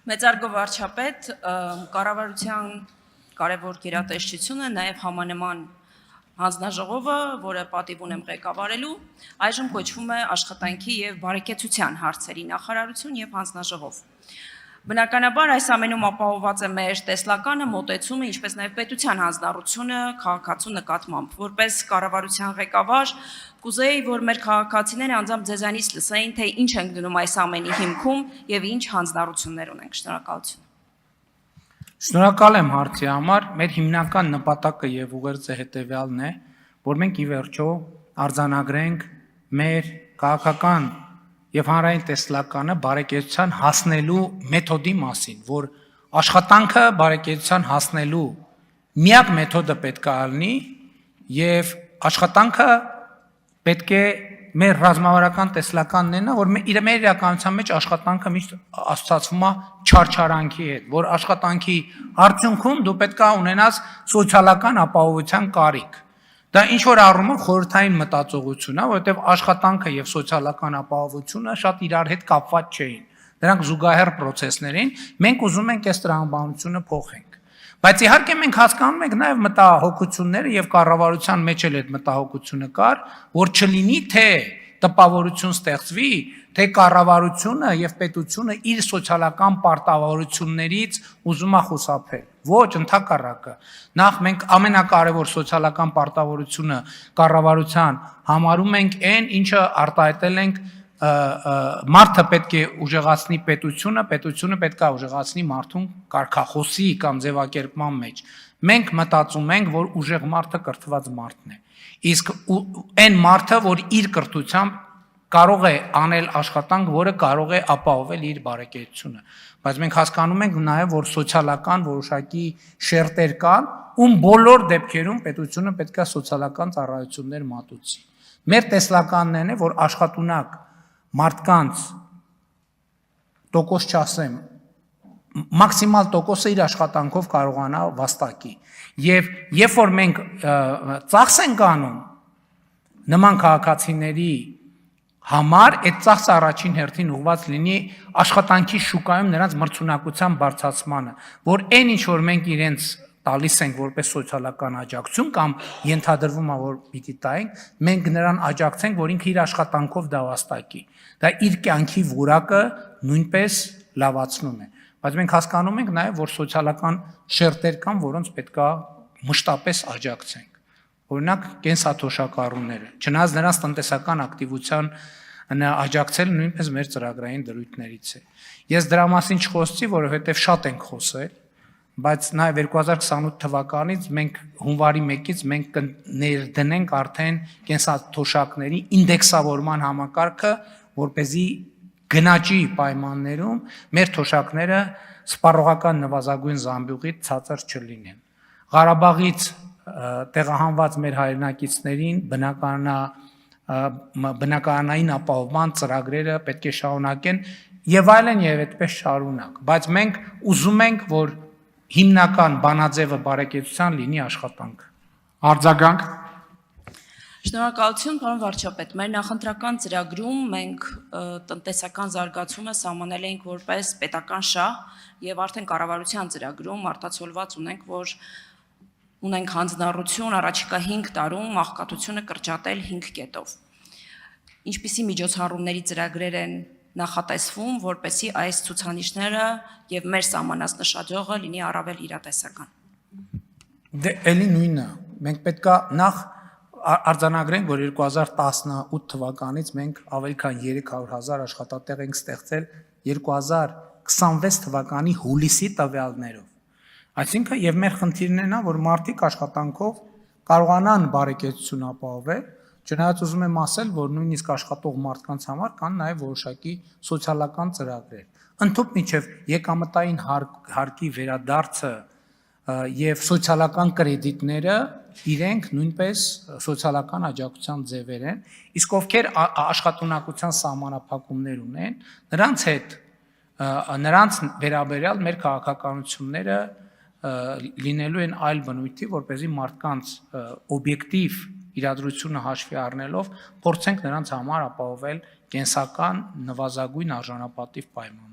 Մեծարգո վարչապետ, կառավարության կարևոր գերատեսչությունը, նաև համանման հանձնաժողովը, որը պատիվ ունեմ ղեկավարելու, այժմ կոչվում է աշխատանքի եւ բարեկեցության հարցերի նախարարություն եւ հանձնաժողով։ Բնականաբար այս ամենում ապահովված է մեր տեսլականը, մոտեցումը, ինչպես նաև պետության հանձնառությունը քաղաքացու նկատմամբ։ Որպես կառավարության ղեկավար, կուզեի, որ մեր քաղաքացիները անձամբ ձեզանից լսեին, թե ինչ ենք դնում այս ամենի հիմքում եւ ինչ հանձնառություններ ունենք։ Շնորհակալություն։ Շնորհակալ եմ հարցի համար։ Մեր հիմնական նպատակը եւ ուղերձը հետեւյալն է, որ մենք ի վերջո արձանագրենք մեր քաղաքական եւ հանրային տեսլականը բարեկեցության հասնելու մեթոդի մասին, որ աշխատանքը բարեկեցության հասնելու միակ մեթոդը պետք է լինի եւ աշխատանքը պետք է մեր ռազմավարական տեսլականն է, որ մեր իրականության մեջ աշխատանքը միշտ ասոցացվում է չարչարանքի հետ, որ աշխատանքի արդյունքում դու պետք է ունենաս սոցիալական ապահովության կարիք։ Դա ինչ որ առումով խորհրդային մտածողություն է, որովհետև աշխատանքը եւ սոցիալական ապահովությունը շատ իրար հետ կապված չէին։ Դրանք զուգահեռ process-ներ են։ Մենք ուզում ենք այս տրամաբանությունը փոխենք։ Բայց իհարկե մենք հասկանում ենք նաեւ մտահոգությունները եւ կառավարության մեջ էլ այդ մտահոգությունը կար, որ չլինի թե տպավորություն ստեղծվի, թե կառավարությունը եւ պետությունը իր սոցիալական պարտավորություններից ուզում է խուսափել։ Ոչ, ընդհակառակը։ Նախ մենք ամենակարևոր սոցիալական պարտավորությունը կառավարության համարում ենք այն, ինչը արտահայտել ենք մարդը պետք է ուժեղացնի պետությունը, պետությունը պետք է ուժեղացնի մարդուն կարգախոսի կամ ձևակերպման մեջ։ Մենք մտածում ենք, որ ուժեղ մարդը կրթված մարդն է։ Իսկ այն մարդը, որ իր կրթությամբ կարող է անել աշխատանք, որը կարող է ապահովել իր բարեկեցությունը։ Բայց մենք հասկանում ենք նաև, որ սոցիալական որոշակի շերտեր կան, ում բոլոր դեպքերում պետությունը պետք է սոցիալական ծառայություններ մատուցի։ Մեր տեսլականն է, որ աշխատունակ մարդկանց տոկոս չասեմ, մաքսիմալ տոկոսը իր աշխատանքով կարողանա վաստակի։ Եվ երբ որ մենք ծախս ենք անում նման քաղաքացիների համար, այդ ծախսը առաջին հերթին ուղղված լինի աշխատանքի շուկայում նրանց մրցունակության բարձրացմանը, որ այն ինչ որ մենք իրենց տալիս ենք որպես սոցիալական աջակցություն կամ ենթադրվում է որ պիտի տայենք, մենք նրան աջակցենք, որ ինքը իր աշխատանքով դա վաստակի։ Դա իր կյանքի որակը նույնպես լավացնում է։ Բայց մենք հասկանում ենք նաև, որ սոցիալական շերտեր կան, որոնց պետք է մշտապես աջակցենք։ Օրինակ կենսաթոշակառուները, չնայած նրանց տնտեսական ակտիվության աջակցելը նույնպես մեր ծրագրային դրույթներից է։ Ես դրա մասին չխոսեցի, որովհետև շատ ենք խոսել, բայց նաև 2028 թվականից մենք հունվարի 1-ից մենք կներդնենք արդեն կենսաթոշակների ինդեքսավորման համակարգը, որպեսզի գնաճի պայմաններում մեր թոշակները սպառողական նվազագույն զամբյուղից ցածր չլինեն։ Ղարաբաղից տեղահանված մեր հայրենակիցներին բնակարանային ապահովման ծրագրերը պետք է շարունակեն եւ այլն եւ այդպես շարունակ, բայց մենք ուզում ենք, որ հիմնական բանաձևը բարեկեցության լինի աշխատանք։ Արձագանք։ Շնորհակալություն, պարոն վարչապետ։ Մեր նախընտրական ծրագրում մենք տնտեսական զարգացումը սահմանել ենք որպես պետական շահ եւ արդեն կառավարության ծրագրում արտացոլված ունենք, որ ունենք հանձնառություն առաջիկա 5 տարում աղքատությունը կրճատել 5 կետով։ Ինչպիսի միջոցառումների ծրագրեր են նախատեսվում, որպեսզի այս ցուցանիշները եւ մեր սահմանած նշաձողը լինի առավել իրատեսական։ Դե էլի նույնը։ Մենք պետքա նախ արձանագրենք, որ 2018 թվականից մենք ավելի քան 300,000 աշխատատեղ ենք ստեղծել 2026 թվականի հուլիսի տվյալներով։ Այսինքն եւ մեր խնդիրն է նա, որ մարդիկ աշխատանքով կարողանան բարեկեցություն ապահովել, չնայած ուզում եմ ասել, որ նույնիսկ աշխատող մարդկանց համար կան նաեւ որոշակի սոցիալական ծրագրեր։ Ընդհանուր միջև եկամտային հարկի վերադարձը եւ սոցիալական կրեդիտները իրենք նույնպես սոցիալական աջակցության ձևեր են, իսկ ովքեր աշխատունակության սահմանափակումներ ունեն, նրանց վերաբերյալ մեր քաղաքականությունները լինելու են այլ բնույթի, որպեսզի մարդկանց օբյեկտիվ իրադրությունը հաշվի առնելով փորձենք նրանց համար ապահովել կենսական նվազագույն արժանապատիվ պայմաններ։